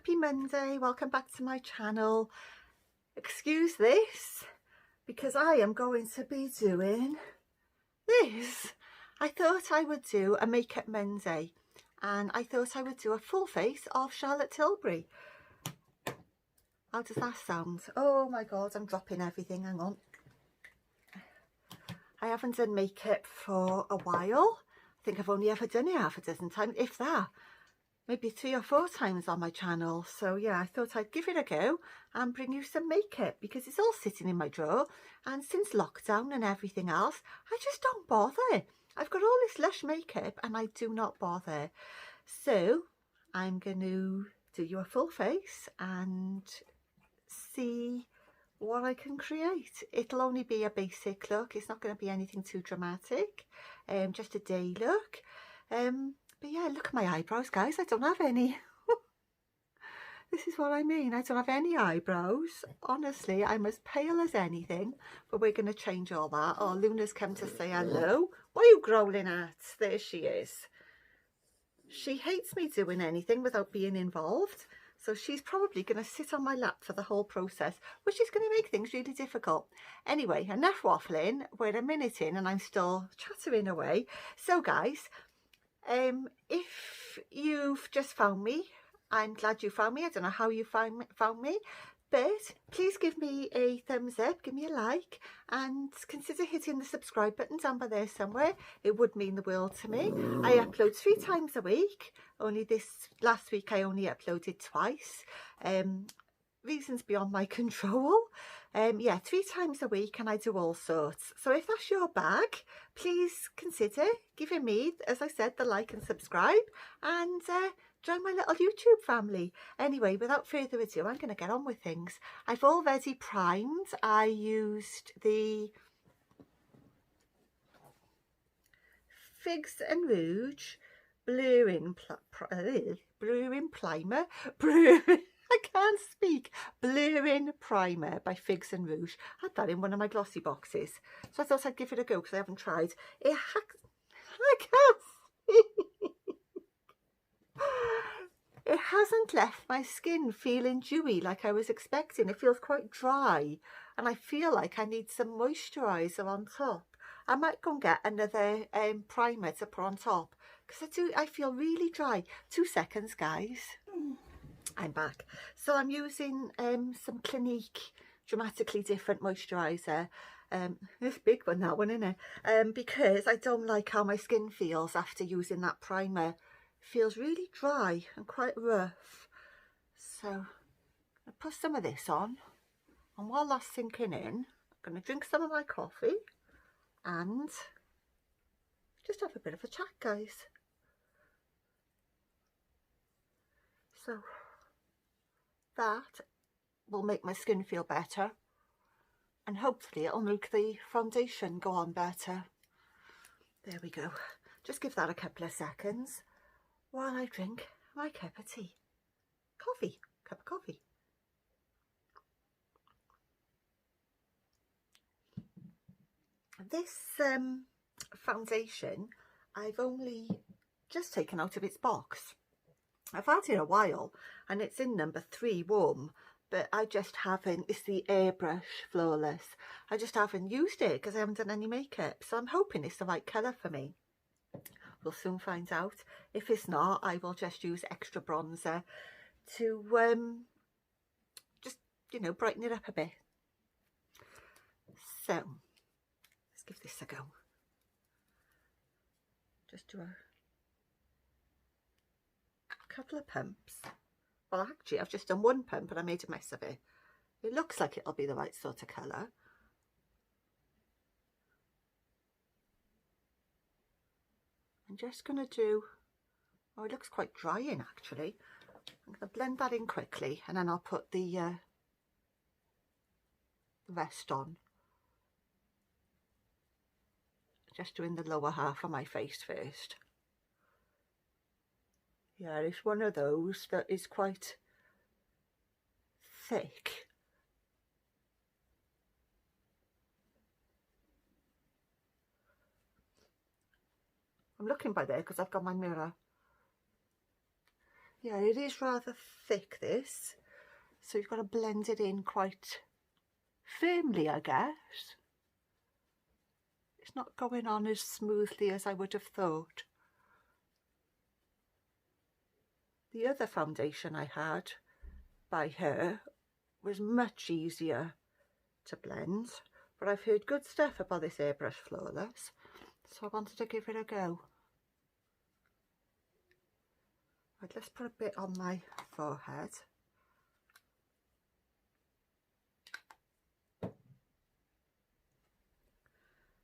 Happy Monday, welcome back to my channel. Excuse this because I am going to be doing this. I thought I would do a makeup Monday and I thought I would do a full face of Charlotte Tilbury. How does that sound? Oh my god, I'm dropping everything, hang on. I haven't done makeup for a while. I think I've only ever done it half a dozen times, if that. Maybe 3 or 4 times on my channel. So yeah, I thought I'd give it a go and bring you some makeup because it's all sitting in my drawer, and since lockdown and everything else I just don't bother. I've got all this lush makeup and I do not bother. So I'm going to do you a full face and see what I can create. It'll only be a basic look, it's not going to be anything too dramatic, just a day look. But yeah, look at my eyebrows, guys. I don't have any. This is what I mean. I don't have any eyebrows. Honestly, I'm as pale as anything. But we're going to change all that. Oh, Luna's come to say hello. What are you growling at? There she is. She hates me doing anything without being involved. So she's probably going to sit on my lap for the whole process, which is going to make things really difficult. Anyway, enough waffling. We're a minute in and I'm still chattering away. So guys, if you've just found me, I'm glad you found me. I don't know how you found me, but please give me a thumbs up, give me a like, and consider hitting the subscribe button down by there somewhere. It would mean the world to me. I upload 3 times a week. Only this last week I only uploaded twice. Reasons beyond my control. Yeah, 3 times a week, and I do all sorts. So if that's your bag, please consider giving me, as I said, the like and subscribe, and join my little YouTube family. Anyway, without further ado, I'm going to get on with things. I've already primed. I used the Figs and Rouge blurring primer. I can't speak. Blurring primer by Figs and Rouge. I had that in one of my glossy boxes, so I thought I'd give it a go because I haven't tried it. I can't speak. It hasn't left my skin feeling dewy like I was expecting. It feels quite dry and I feel like I need some moisturiser on top. I might go and get another primer to put on top because I feel really dry. 2 seconds, guys. I'm back. So I'm using some Clinique Dramatically Different moisturiser. This big one, that one, isn't it? Because I don't like how my skin feels after using that primer. It feels really dry and quite rough. So I put some of this on, and while that's sinking in, I'm going to drink some of my coffee and just have a bit of a chat, guys. So that will make my skin feel better, and hopefully it'll make the foundation go on better. There we go. Just give that a couple of seconds while I drink my cup of tea. Cup of coffee. This foundation I've only just taken out of its box. I've had it a while and it's in number 3 warm, but I just haven't, it's the Airbrush Flawless. I just haven't used it because I haven't done any makeup, so I'm hoping it's the right colour for me. We'll soon find out. If it's not, I will just use extra bronzer to just, you know, brighten it up a bit. So let's give this a go. Just do a couple of pumps. Well, actually I've just done 1 pump and I made a mess of it. It looks like it'll be the right sort of colour. I'm just going to do, oh, it looks quite dry in actually. I'm going to blend that in quickly and then I'll put the rest on. Just doing the lower half of my face first. Yeah, it's one of those that is quite thick. I'm looking by there because I've got my mirror. Yeah, it is rather thick, this, so you've got to blend it in quite firmly, I guess. It's not going on as smoothly as I would have thought. The other foundation I had by her was much easier to blend, but I've heard good stuff about this Airbrush Flawless, so I wanted to give it a go. Right, let's put a bit on my forehead.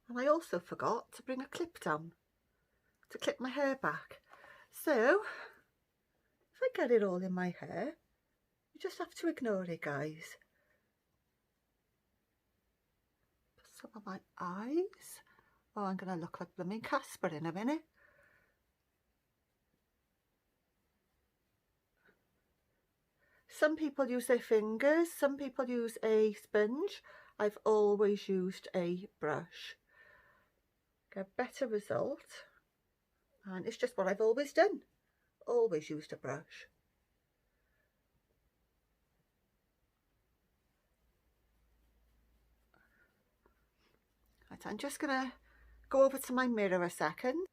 And I also forgot to bring a clip down to clip my hair back. So if I get it all in my hair, you just have to ignore it, guys. Put some on my eyes. Oh, I'm going to look like blooming Casper in a minute. Some people use their fingers, some people use a sponge. I've always used a brush. Get a better result, and it's just what I've always done. Always used a brush. Right, I'm just going to go over to my mirror a second.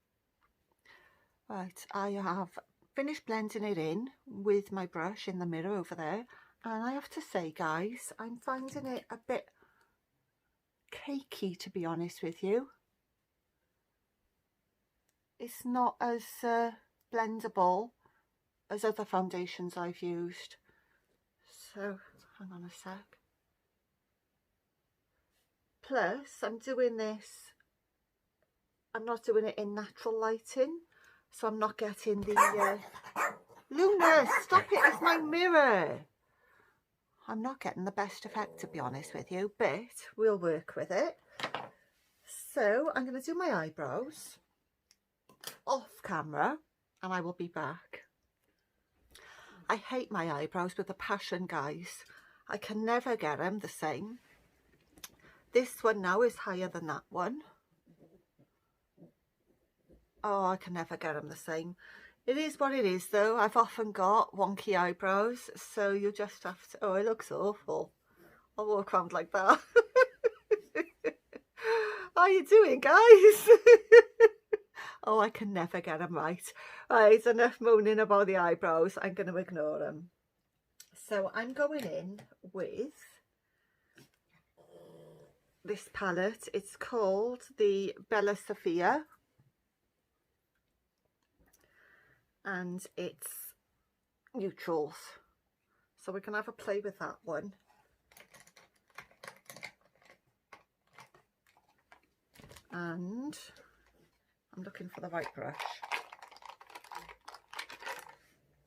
Right, I have finished blending it in with my brush in the mirror over there, and I have to say, guys, I'm finding it a bit cakey, to be honest with you. It's not as blendable as other foundations I've used. So hang on a sec. Plus, I'm doing this, I'm not doing it in natural lighting, so I'm not getting the Luna, stop it, it's my mirror. I'm not getting the best effect, to be honest with you, but we'll work with it. So I'm going to do my eyebrows off camera and I will be back. I hate my eyebrows with a passion, guys. I can never get them the same. This one now is higher than that one. Oh, I can never get them the same. It is what it is, though. I've often got wonky eyebrows, so you just have to... Oh, it looks awful. I'll walk around like that. How are you doing, guys? Oh, I can never get them right. Right, enough moaning about the eyebrows. I'm going to ignore them. So I'm going in with this palette. It's called the Bella Sophia. And it's neutrals, so we can have a play with that one. And I'm looking for the right brush.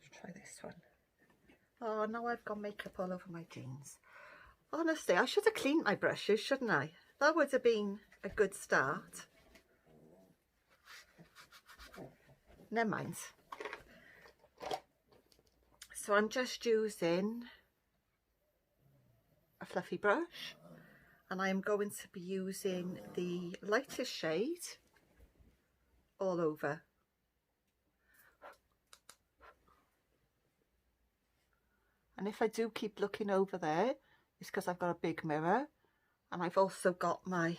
Let's try this one. Oh, now I've got makeup all over my jeans. Honestly, I should have cleaned my brushes, shouldn't I? That would have been a good start. Never mind. So I'm just using a fluffy brush, and I am going to be using the lightest shade all over. And if I do keep looking over there, it's because I've got a big mirror, and I've also got my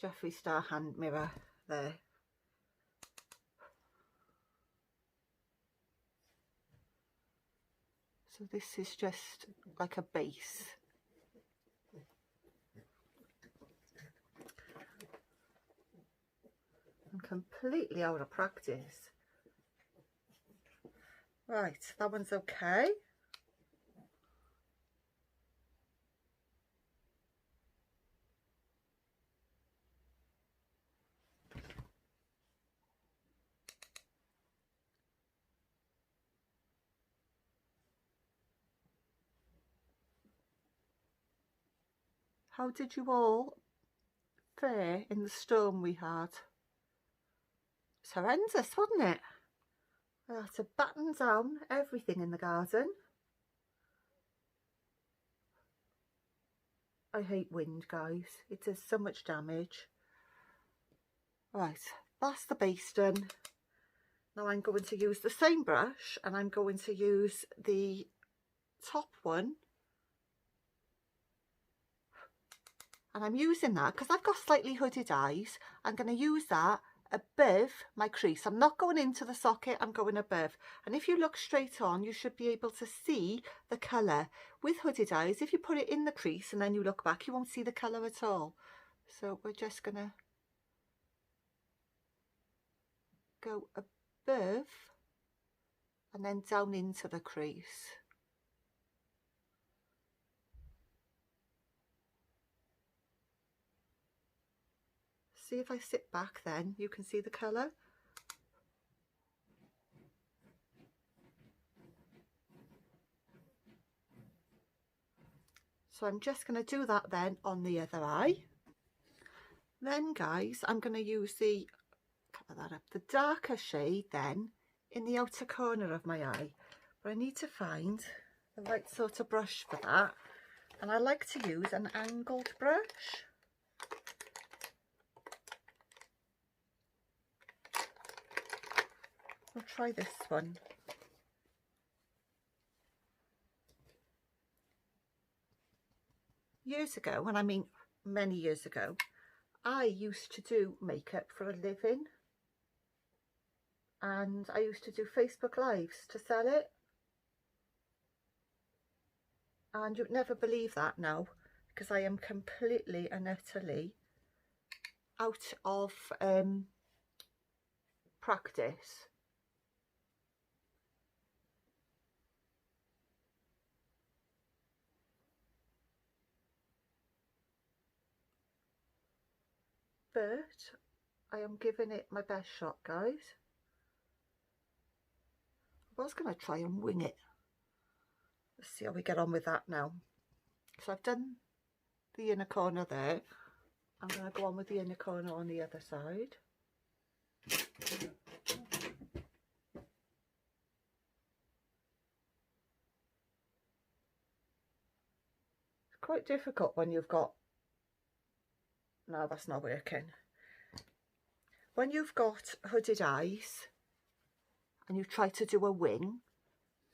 Jeffree Star hand mirror there. So this is just like a base. I'm completely out of practice. Right, that one's okay. How did you all fare in the storm we had? It's horrendous, wasn't it? I had to batten down everything in the garden. I hate wind, guys. It does so much damage. Right, that's the base done. Now I'm going to use the same brush and I'm going to use the top one, and I'm using that because I've got slightly hooded eyes. I'm going to use that above my crease. I'm not going into the socket, I'm going above. And if you look straight on, you should be able to see the colour. With hooded eyes, if you put it in the crease and then you look back, you won't see the colour at all. So we're just going to go above and then down into the crease. See, if I sit back then you can see the colour. So I'm just going to do that then on the other eye. Then guys, I'm going to use the, cover that up, the darker shade then in the outer corner of my eye. But I need to find the right sort of brush for that. And I like to use an angled brush. I'll try this one. Years ago, and I mean many years ago, I used to do makeup for a living, and I used to do Facebook Lives to sell it, and you'd never believe that now, because I am completely and utterly out of practice. But I am giving it my best shot, guys. I was going to try and wing it. Let's see how we get on with that now. So I've done the inner corner there. I'm going to go on with the inner corner on the other side. It's quite difficult when you've got... No, that's not working. When you've got hooded eyes and you try to do a wing,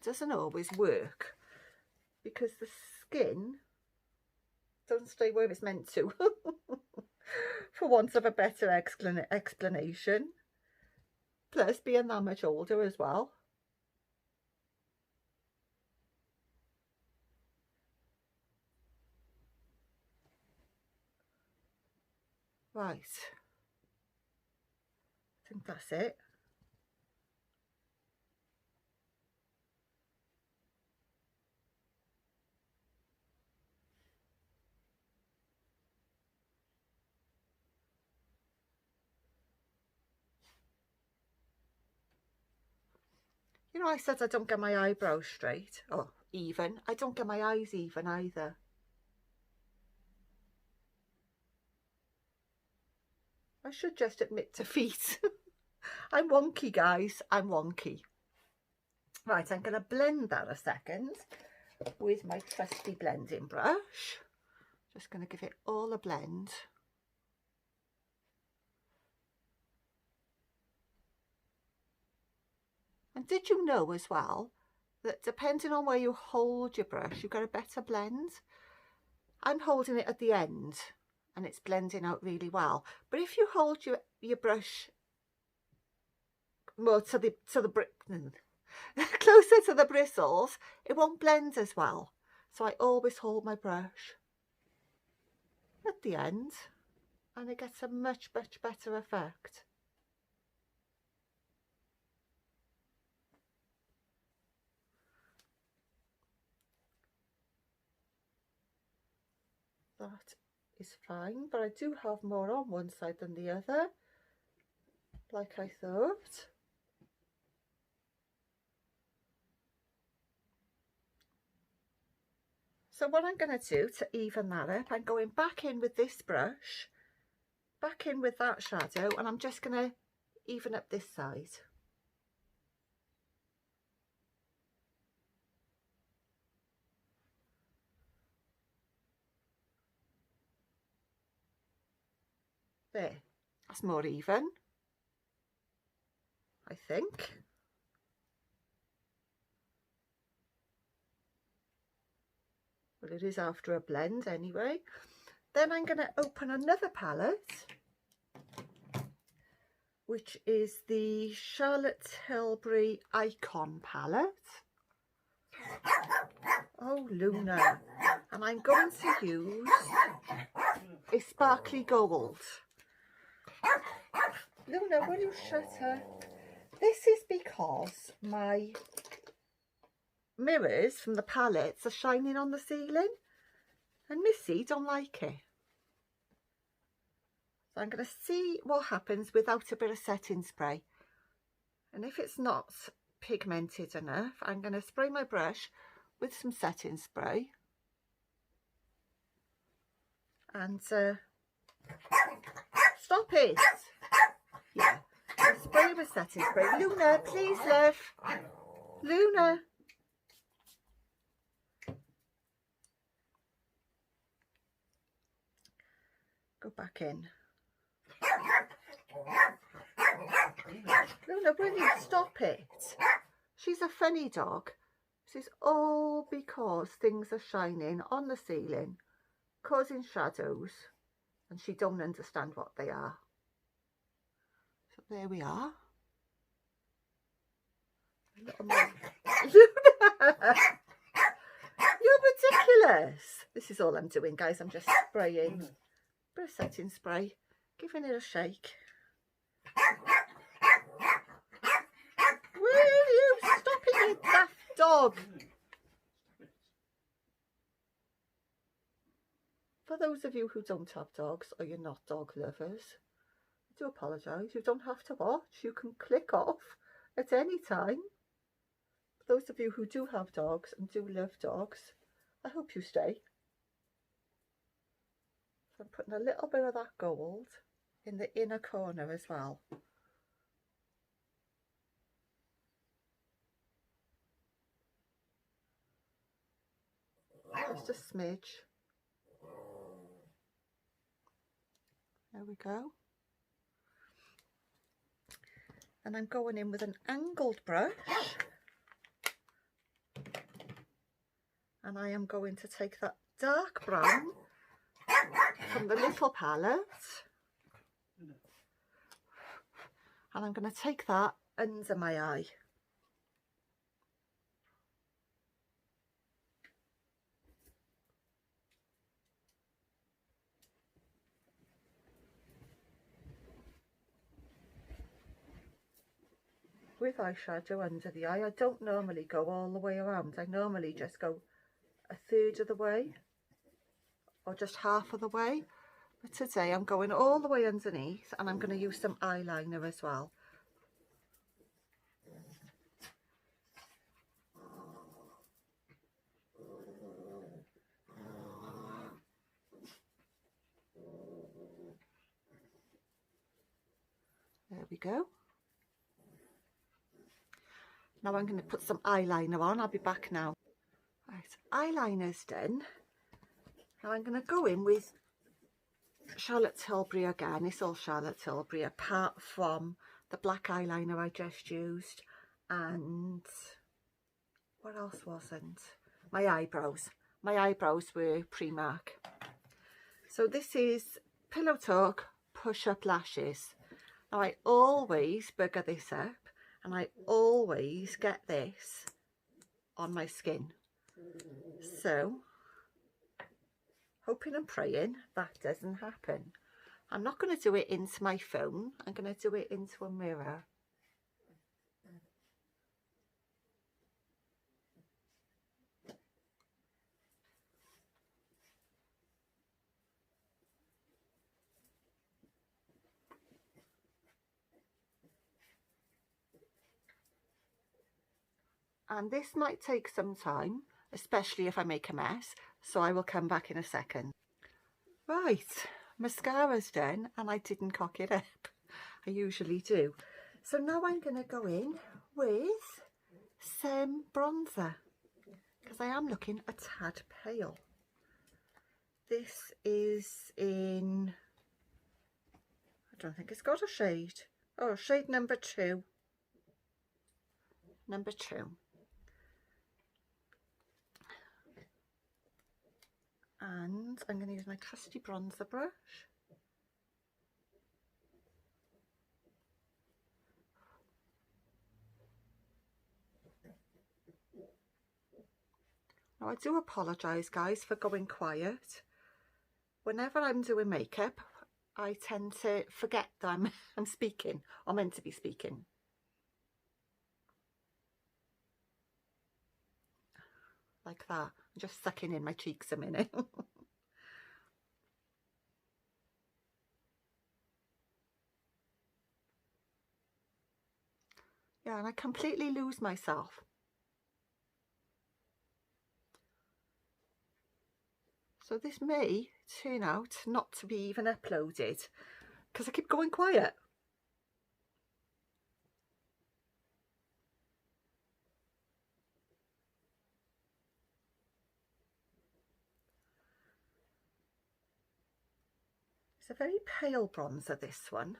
it doesn't always work because the skin doesn't stay where it's meant to, for want of a better explanation. Plus, being that much older as well. Right. I think that's it. You know, I said I don't get my eyebrows straight, or even. I don't get my eyes even either. I should just admit defeat. I'm wonky, guys. I'm wonky. Right, I'm going to blend that a second with my trusty blending brush. Just going to give it all a blend. And did you know as well that depending on where you hold your brush, you get a better blend? I'm holding it at the end and it's blending out really well. But if you hold your brush more to the closer to the bristles, it won't blend as well. So I always hold my brush at the end and it gets a much better effect. That is fine, but I do have more on one side than the other, like I thought. So what I'm going to do to even that up, I'm going back in with this brush, back in with that shadow, and I'm just going to even up this side. There, that's more even. I think. Well, it is after a blend anyway. Then I'm going to open another palette, which is the Charlotte Tilbury Icon palette. Oh, Luna. And I'm going to use a sparkly gold. Luna, will you shut up? This is because my mirrors from the palettes are shining on the ceiling and Missy don't like it. So I'm going to see what happens without a bit of setting spray. And if it's not pigmented enough, I'm going to spray my brush with some setting spray. And stop it. Yeah, I'll spray with setting spray. Luna, please, love. Luna. Go back in. Luna, will you stop it? She's a funny dog. This is all because things are shining on the ceiling, causing shadows, and she don't understand what they are. So there we are. A little more. Luna! You're ridiculous. This is all I'm doing, guys. I'm just spraying. Bit of setting spray, giving it a shake. Will you stop it, you daft dog? For those of you who don't have dogs or you're not dog lovers, I do apologise. You don't have to watch. You can click off at any time. For those of you who do have dogs and do love dogs, I hope you stay. So I'm putting a little bit of that gold in the inner corner as well. Just a smidge. There we go. And I'm going in with an angled brush. And I am going to take that dark brown from the little palette. And I'm going to take that under my eye. With eyeshadow under the eye, I don't normally go all the way around. I normally just go a third of the way or just half of the way. But today I'm going all the way underneath and I'm going to use some eyeliner as well. There we go. Now I'm going to put some eyeliner on. I'll be back now. Right, eyeliner's done. Now I'm going to go in with Charlotte Tilbury again. It's all Charlotte Tilbury apart from the black eyeliner I just used. And what else wasn't? My eyebrows. My eyebrows were Primark. So this is Pillow Talk Push-Up Lashes. Now I always bugger this up. And I always get this on my skin. So, hoping and praying that doesn't happen. I'm not going to do it into my phone. I'm going to do it into a mirror. And this might take some time, especially if I make a mess, so I will come back in a second. Right, mascara's done and I didn't cock it up. I usually do. So now I'm going to go in with some bronzer because I am looking a tad pale. This is in, I don't think it's got a shade. Oh, shade number 2. number 2. And I'm going to use my trusty bronzer brush. Now I do apologise guys for going quiet. Whenever I'm doing makeup, I tend to forget that I'm speaking, or meant to be speaking. Like that. I'm just sucking in my cheeks a minute. Yeah, and I completely lose myself. So this may turn out not to be even uploaded because I keep going quiet. It's a very pale bronzer, this one.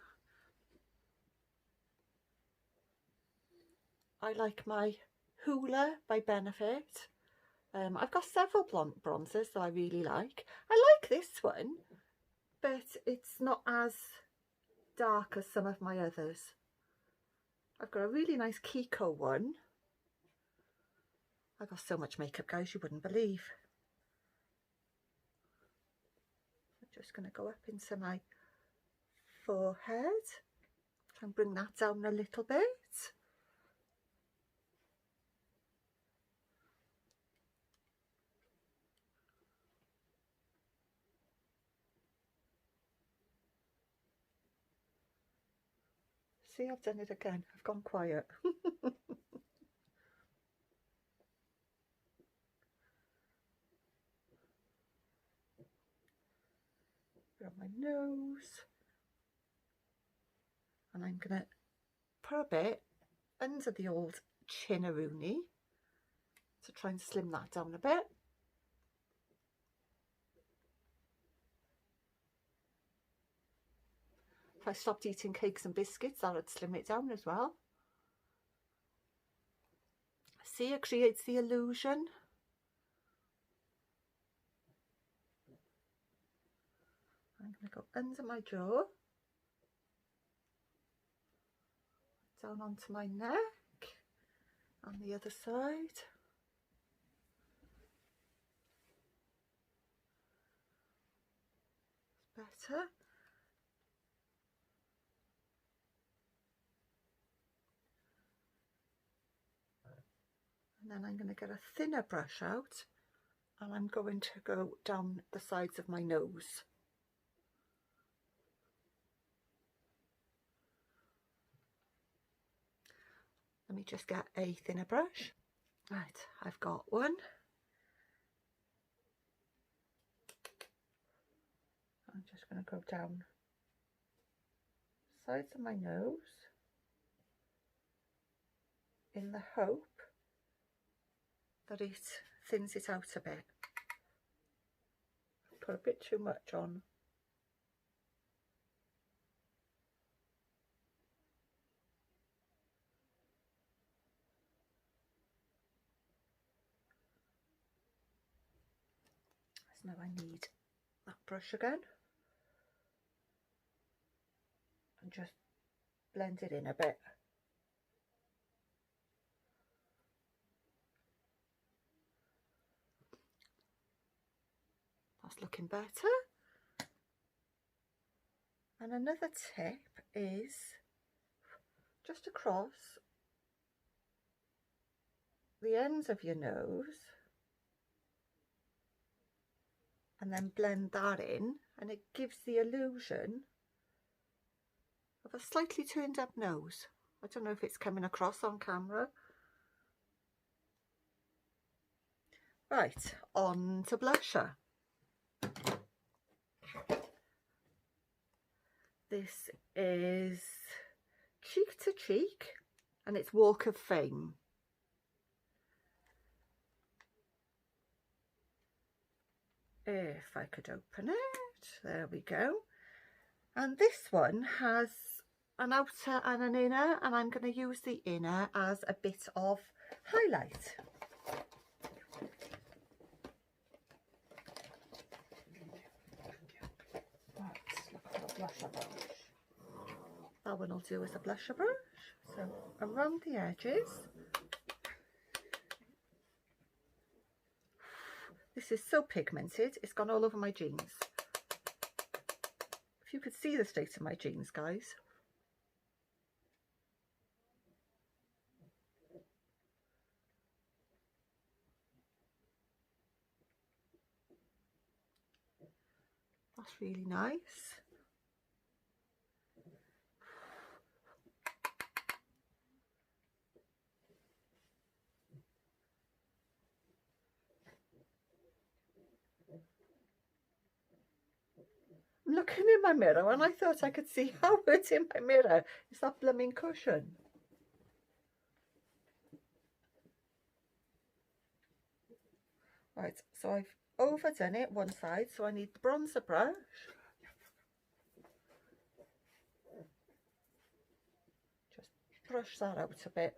I like my Hoola by Benefit. I've got several bronzers that I really like. I like this one, but it's not as dark as some of my others. I've got a really nice Kiko one. I've got so much makeup, guys, you wouldn't believe. I'm just going to go up into my forehead. Try and bring that down a little bit. See, I've done it again. I've gone quiet. On my nose. And I'm going to put a bit under the old chinaroonie to try and slim that down a bit. If I stopped eating cakes and biscuits, that would slim it down as well. See, it creates the illusion. I'm going to go under my jaw, down onto my neck, on the other side. It's better. And then I'm going to get a thinner brush out and I'm going to go down the sides of my nose. Let me just get a thinner brush. Right, I've got one. I'm just going to go down sides of my nose in the hope that it thins it out a bit. Put a bit too much on. So now I need that brush again and just blend it in a bit. That's looking better. And another tip is just across the ends of your nose and then blend that in, and it gives the illusion of a slightly turned up nose. I don't know if it's coming across on camera. Right, on to blusher. This is Cheek to Cheek and it's Walk of Fame. If I could open it, there we go. And this one has an outer and an inner, and I'm going to use the inner as a bit of highlight. Let's look at the blusher brush. That one will do as a blusher brush. So around the edges. This is so pigmented, it's gone all over my jeans. If you could see the state of my jeans, guys. That's really nice. I'm looking in my mirror and I thought I could see Howard in my mirror. It's that blooming cushion. Right, so I've overdone it one side, so I need the bronzer brush. Just brush that out a bit.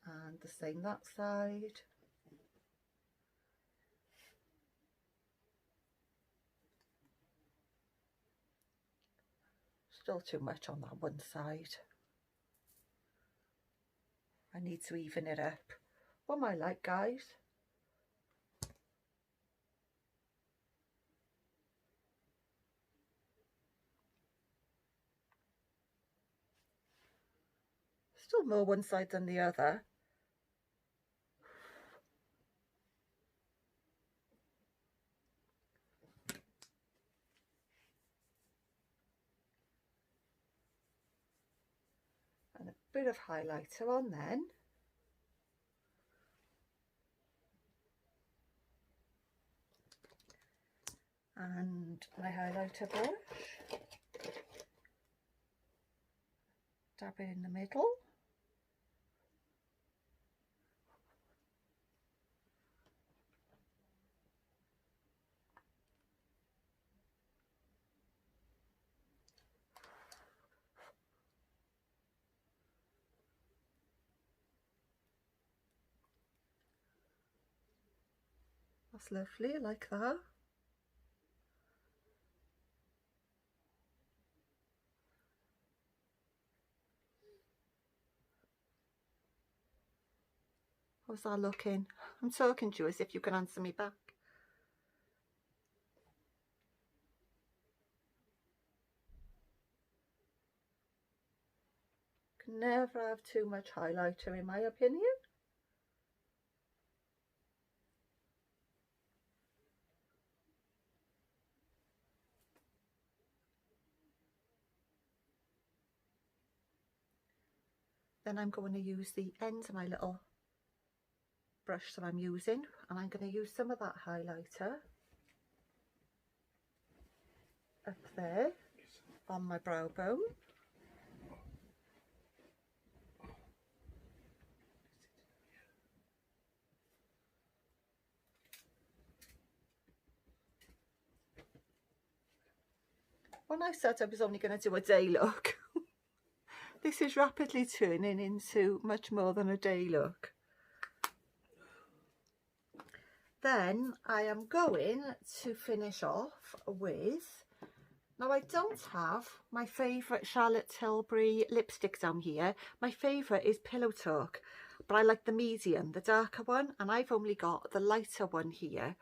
And the same that side. Still too much on that one side. I need to even it up. What am I like, guys? Still more one side than the other. And a bit of highlighter on then. And my highlighter brush. Dab it in the middle. That's lovely, I like that. How's that looking? I'm talking to you as if you can answer me back. Can never have too much highlighter in my opinion. Then I'm going to use the end of my little brush that I'm using, and I'm going to use some of that highlighter up there on my brow bone. When I said I was only going to do a day look, this is rapidly turning into much more than a day look. Then I am going to finish off with, now I don't have my favourite Charlotte Tilbury lipstick down here. My favourite is Pillow Talk, but I like the medium, the darker one, and I've only got the lighter one here.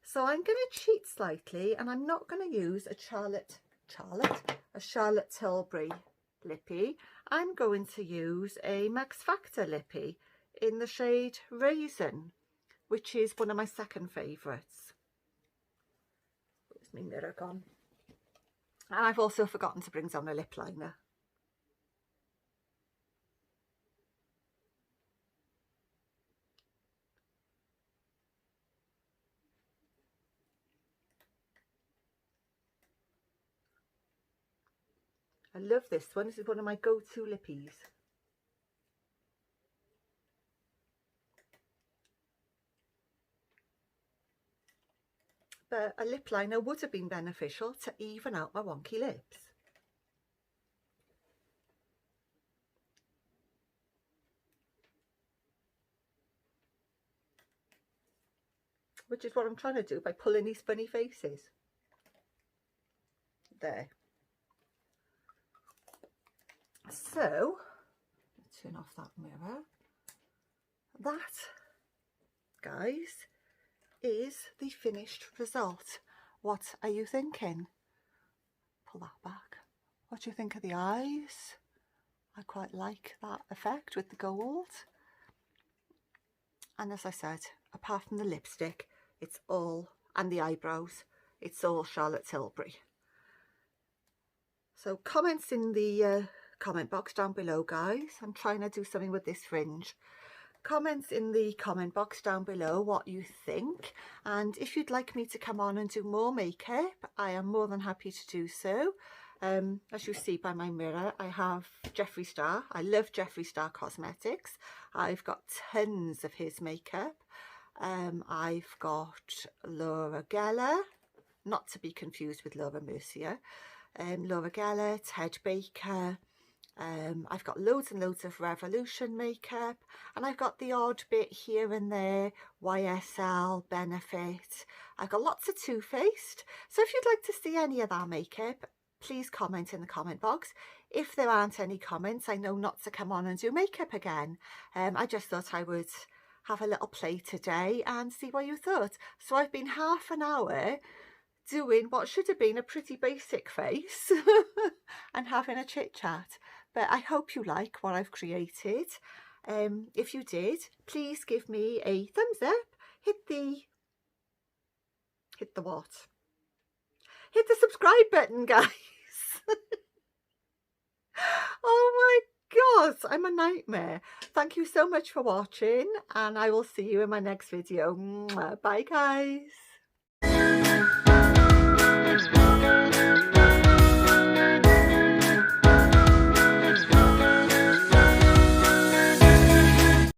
So I'm going to cheat slightly, and I'm not going to use a Charlotte Tilbury lippy. I'm going to use a Max Factor lippy in the shade Raisin, which is one of my second favourites. Where's my mirror gone? And I've also forgotten to bring down a lip liner. I love this one. This is one of my go-to lippies. but a lip liner would have been beneficial to even out my wonky lips. Which is what I'm trying to do by pulling these funny faces. There. So, turn off that mirror. That, guys, is the finished result. What are you thinking? Pull that back. What do you think of the eyes? I quite like that effect with the gold. And as I said, apart from the lipstick, it's all, and the eyebrows, it's all Charlotte Tilbury. So comments in the comment box down below, guys. I'm trying to do something with this fringe. Comments in the comment box down below what you think, and if you'd like me to come on and do more makeup, I am more than happy to do so. As you see by my mirror, I have Jeffree Star. I love Jeffree Star Cosmetics. I've got tons of his makeup. I've got Laura Geller, not to be confused with Laura Mercier. Laura Geller, Ted Baker. I've got loads and loads of Revolution makeup, and I've got the odd bit here and there, YSL, Benefit. I've got lots of Too Faced. So if you'd like to see any of that makeup, please comment in the comment box. If there aren't any comments, I know not to come on and do makeup again. I just thought I would have a little play today and see what you thought. So I've been half an hour doing what should have been a pretty basic face and having a chit chat, but I hope you like what I've created. If you did, please give me a thumbs up, hit the what? Hit the subscribe button, guys. Oh my gosh, I'm a nightmare. Thank you so much for watching, and I will see you in my next video. Bye, guys.